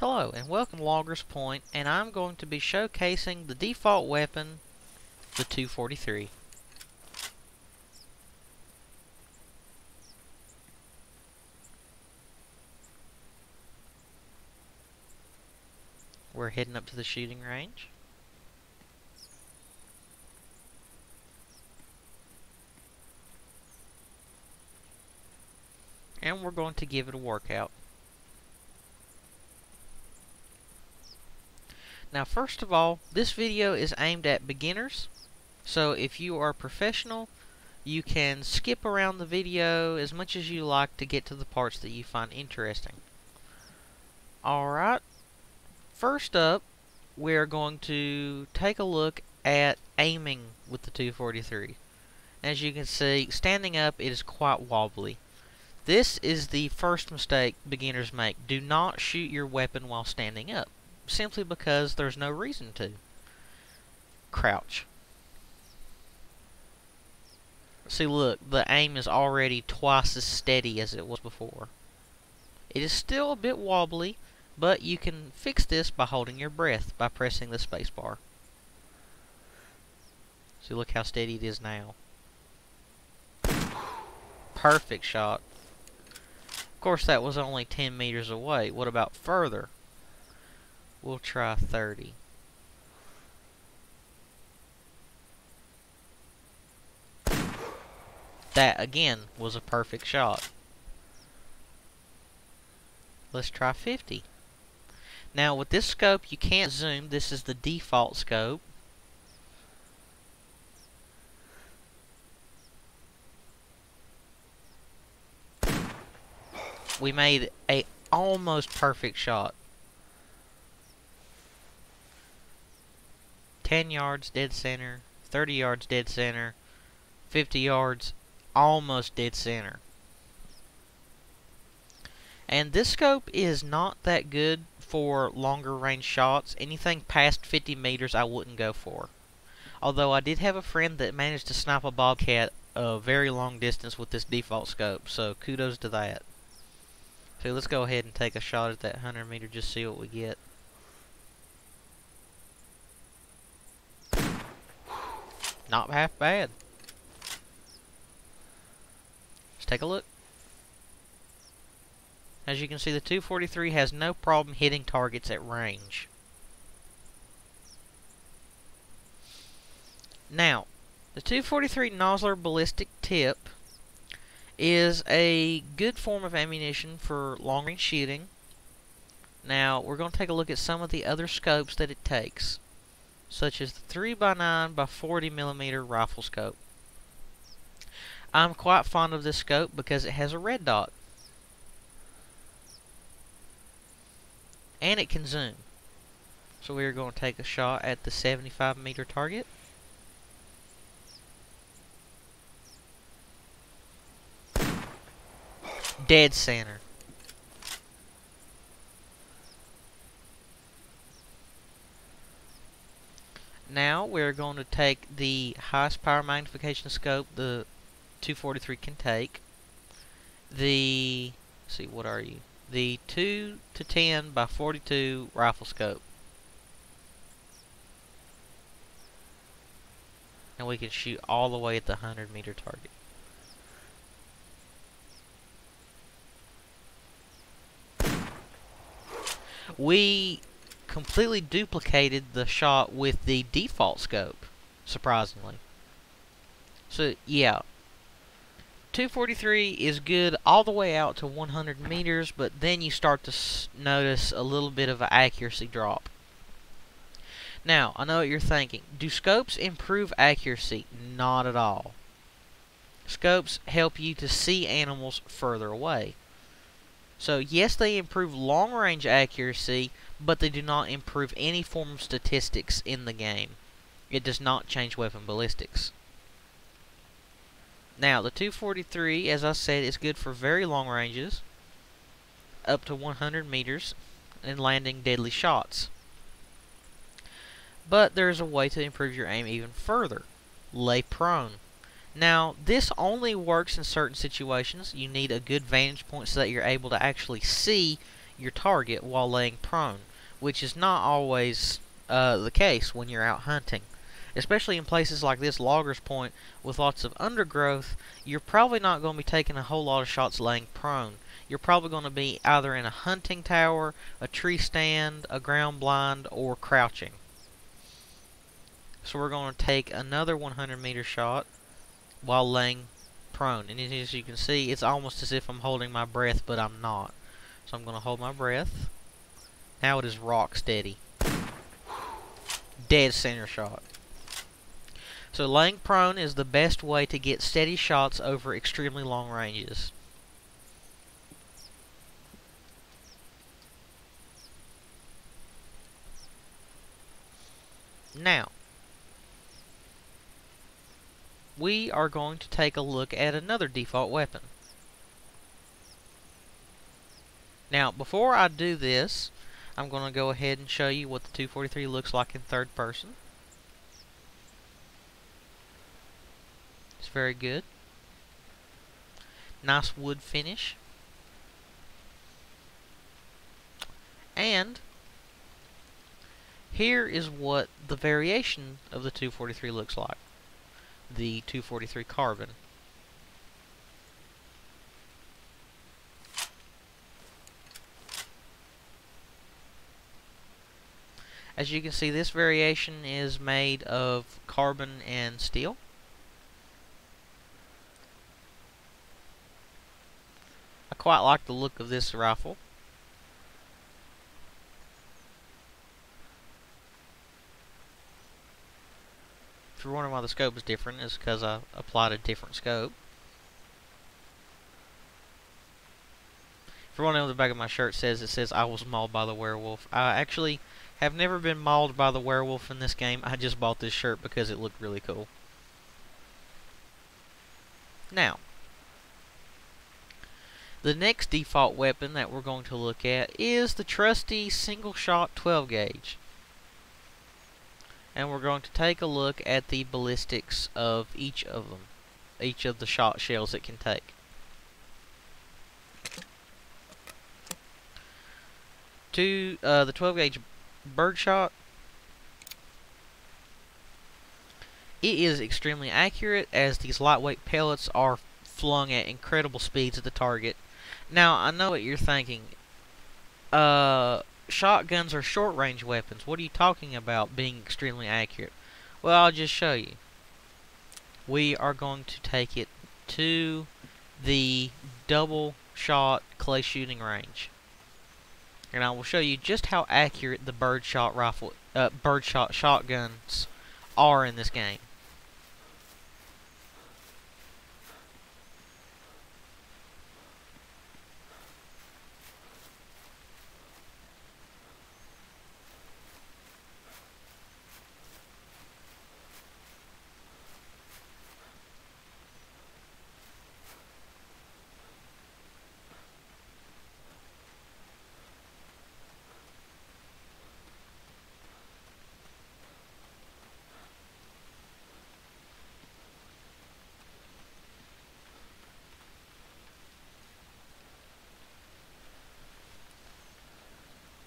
Hello and welcome to Logger's Point, and I'm going to be showcasing the default weapon, the 243. We're heading up to the shooting range. And we're going to give it a workout. Now, first of all, this video is aimed at beginners, so if you are a professional, you can skip around the video as much as you like to get to the parts that you find interesting. Alright, first up, we're going to take a look at aiming with the 243. As you can see, standing up, it is quite wobbly. This is the first mistake beginners make. Do not shoot your weapon while standing up, simply because there's no reason to. Crouch. See, look, the aim is already twice as steady as it was before. It is still a bit wobbly, but you can fix this by holding your breath by pressing the space bar. See, look how steady it is now. Perfect shot. Of course, that was only 10 meters away. What about further? We'll try 30. That, again, was a perfect shot. Let's try 50. Now, with this scope, you can't zoom. This is the default scope. We made a almost perfect shot. 10 yards dead center, 30 yards dead center, 50 yards almost dead center. And this scope is not that good for longer range shots. Anything past 50 meters I wouldn't go for. Although I did have a friend that managed to snipe a bobcat a very long distance with this default scope, so kudos to that. So let's go ahead and take a shot at that 100 meter, just see what we get. Not half bad. Let's take a look. As you can see, the 243 has no problem hitting targets at range. Now, the 243 nozzler ballistic tip is a good form of ammunition for long-range shooting. Now, we're going to take a look at some of the other scopes that it takes, such as the 3x9 by 40mm rifle scope. I'm quite fond of this scope because it has a red dot. And it can zoom. So we're going to take a shot at the 75-meter target. Dead center. Now we're going to take the highest power magnification scope the 243 can take. The, let's see, what are you? The 2 to 10 by 42 rifle scope. And we can shoot all the way at the 100-meter target. We completely duplicated the shot with the default scope, surprisingly. So, yeah. 243 is good all the way out to 100 meters, but then you start to notice a little bit of an accuracy drop. Now, I know what you're thinking. Do scopes improve accuracy? Not at all. Scopes help you to see animals further away. So, yes, they improve long-range accuracy, but they do not improve any form of statistics in the game. It does not change weapon ballistics. Now, the 243, as I said, is good for very long ranges, up to 100 meters, and landing deadly shots. But there's a way to improve your aim even further. Lay prone. Now, this only works in certain situations. You need a good vantage point so that you're able to actually see your target while laying prone, which is not always the case when you're out hunting. Especially in places like this Loggers Point with lots of undergrowth, you're probably not going to be taking a whole lot of shots laying prone. You're probably going to be either in a hunting tower, a tree stand, a ground blind, or crouching. So we're going to take another 100-meter shot while laying prone. And as you can see, it's almost as if I'm holding my breath, but I'm not. So I'm going to hold my breath. Now it is rock steady. Dead center shot. So laying prone is the best way to get steady shots over extremely long ranges. Now, we are going to take a look at another default weapon. Now, before I do this, I'm going to go ahead and show you what the 243 looks like in third person. It's very good. Nice wood finish. And here is what the variation of the 243 looks like. The 243 carbon. As you can see, this variation is made of carbon and steel. I quite like the look of this rifle. If you're wondering why the scope is different, it's because I applied a different scope. If you're wondering what the back of my shirt says, it says I was mauled by the werewolf. I actually have never been mauled by the werewolf in this game. I just bought this shirt because it looked really cool. Now, the next default weapon that we're going to look at is the trusty single shot 12 gauge. And we're going to take a look at the ballistics of each of them. Each of the shot shells it can take. The 12 gauge birdshot. It is extremely accurate as these lightweight pellets are flung at incredible speeds at the target. Now, I know what you're thinking. Shotguns are short-range weapons. What are you talking about being extremely accurate? Well, I'll just show you. We are going to take it to the double shot clay shooting range. And I will show you just how accurate the birdshot shotguns are in this game.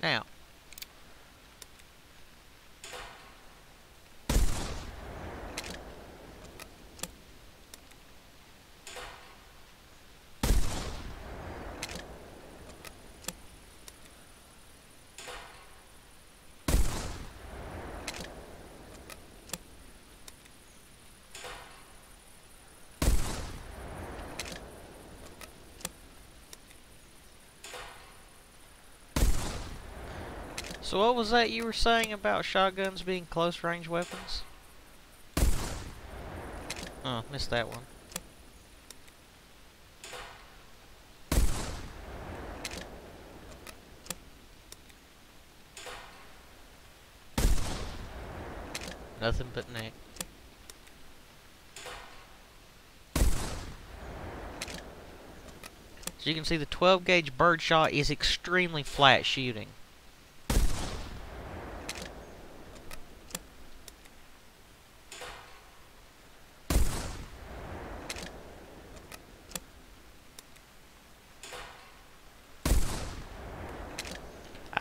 Now, so what was that you were saying about shotguns being close range weapons? Oh, missed that one. Nothing but neck. So you can see the 12 gauge birdshot is extremely flat shooting.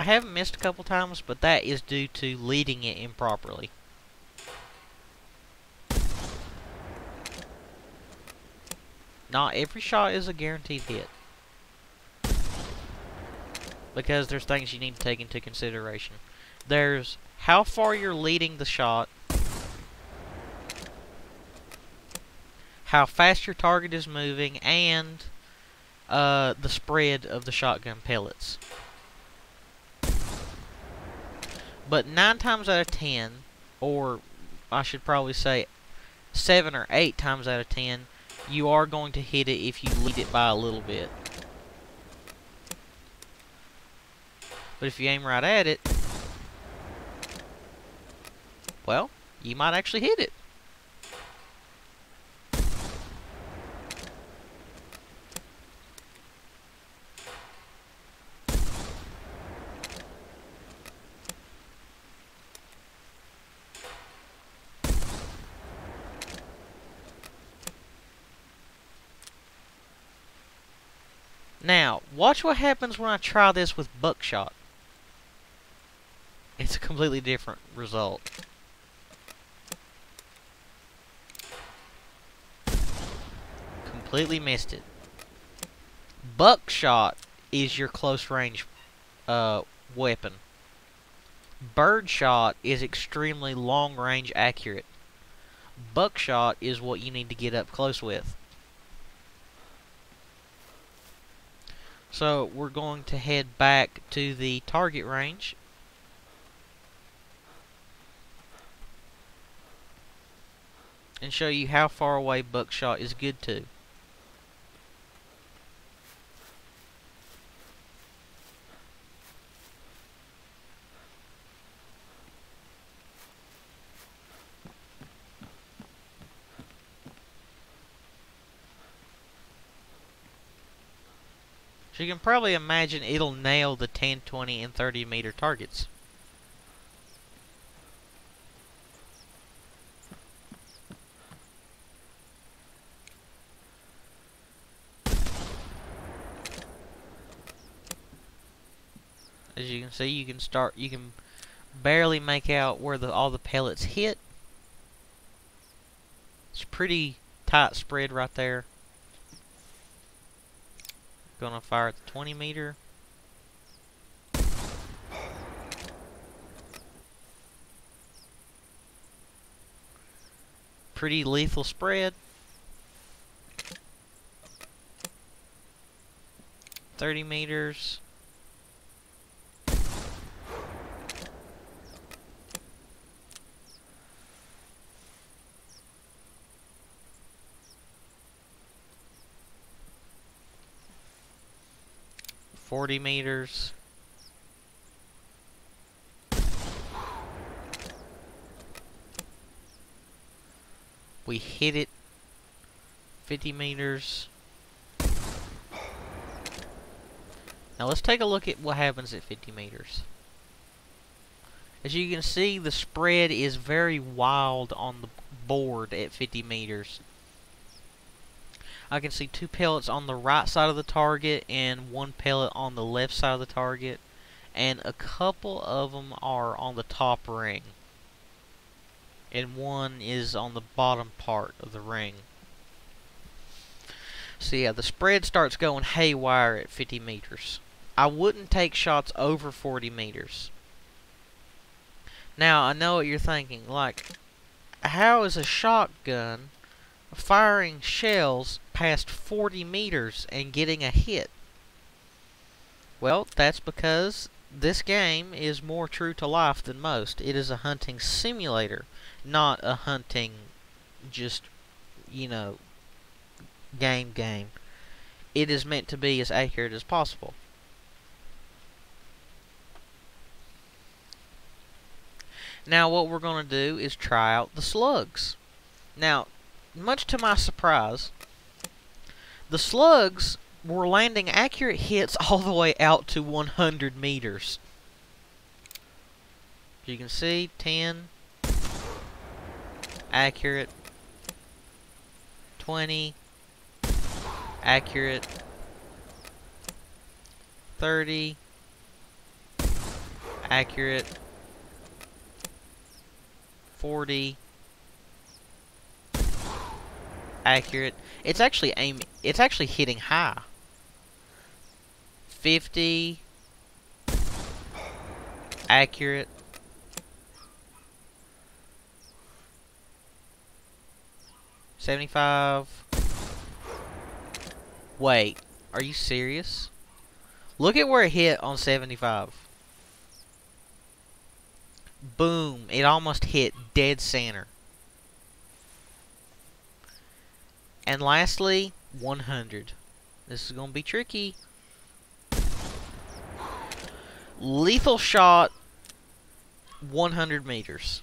have missed a couple times, but that is due to leading it improperly. Not every shot is a guaranteed hit, because there's things you need to take into consideration. There's how far you're leading the shot, how fast your target is moving, and the spread of the shotgun pellets. But 9 times out of 10, or I should probably say 7 or 8 times out of 10, you are going to hit it if you lead it by a little bit. But if you aim right at it, well, you might actually hit it. Now, watch what happens when I try this with buckshot. It's a completely different result. Completely missed it. Buckshot is your close range weapon. Birdshot is extremely long range accurate. Buckshot is what you need to get up close with. So we're going to head back to the target range. And show you how far away buckshot is good to. So you can probably imagine it'll nail the 10, 20, and 30 meter targets. As you can see, you can barely make out where all the pellets hit. It's pretty tight spread right there. Gonna fire at the 20 meter. Pretty lethal spread. 30 meters. $40 meters. We hit it. 50 meters. Now let's take a look at what happens at 50 meters. As you can see, the spread is very wild on the board at 50 meters. I can see 2 pellets on the right side of the target and 1 pellet on the left side of the target, and a couple of them are on the top ring, and 1 is on the bottom part of the ring. So yeah, the spread starts going haywire at 50 meters. I wouldn't take shots over 40 meters. Now, I know what you're thinking, like, how is a shotgun firing shells past 40 meters and getting a hit? Well, that's because this game is more true to life than most. It is a hunting simulator, not a hunting just, you know, game. It is meant to be as accurate as possible. Now what we're going to do is try out the slugs. Now, much to my surprise, the slugs were landing accurate hits all the way out to 100 meters. You can see 10 accurate, 20 accurate, 30 accurate, 40, accurate. It's actually hitting high. 50, accurate. 75. Wait, are you serious? Look at where it hit on 75. Boom, it almost hit dead center. And lastly, 100. This is going to be tricky. Lethal shot, 100 meters.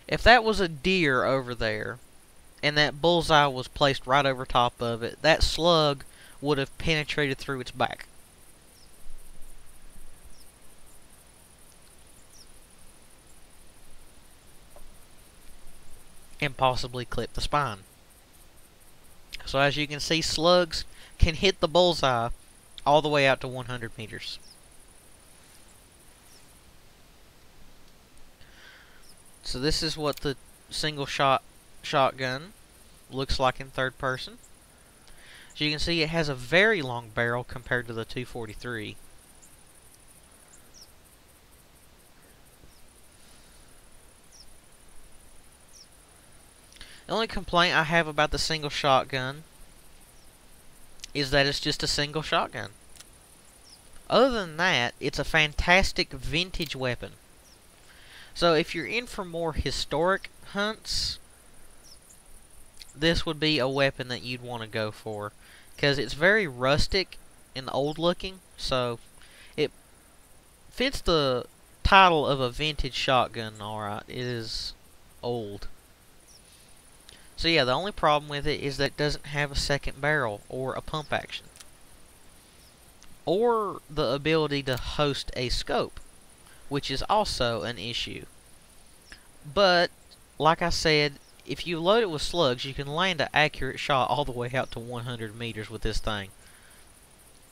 If that was a deer over there, and that bullseye was placed right over top of it, that slug would have penetrated through its back. And possibly clip the spine. So as you can see, slugs can hit the bullseye all the way out to 100 meters. So this is what the single shot shotgun looks like in third person. As you can see, it has a very long barrel compared to the 243. The only complaint I have about the single shotgun is that it's just a single shotgun. Other than that, it's a fantastic vintage weapon. So if you're in for more historic hunts, this would be a weapon that you'd want to go for, because it's very rustic and old looking, so it fits the title of a vintage shotgun. Alright, it is old. So yeah, the only problem with it is that it doesn't have a second barrel or a pump action, or the ability to host a scope, which is also an issue. But like I said, if you load it with slugs, you can land an accurate shot all the way out to 100 meters with this thing.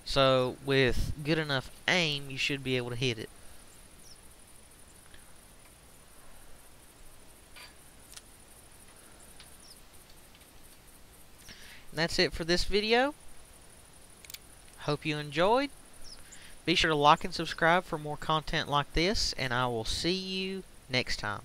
So with good enough aim, you should be able to hit it. And that's it for this video. Hope you enjoyed. Be sure to like and subscribe for more content like this, and I will see you next time.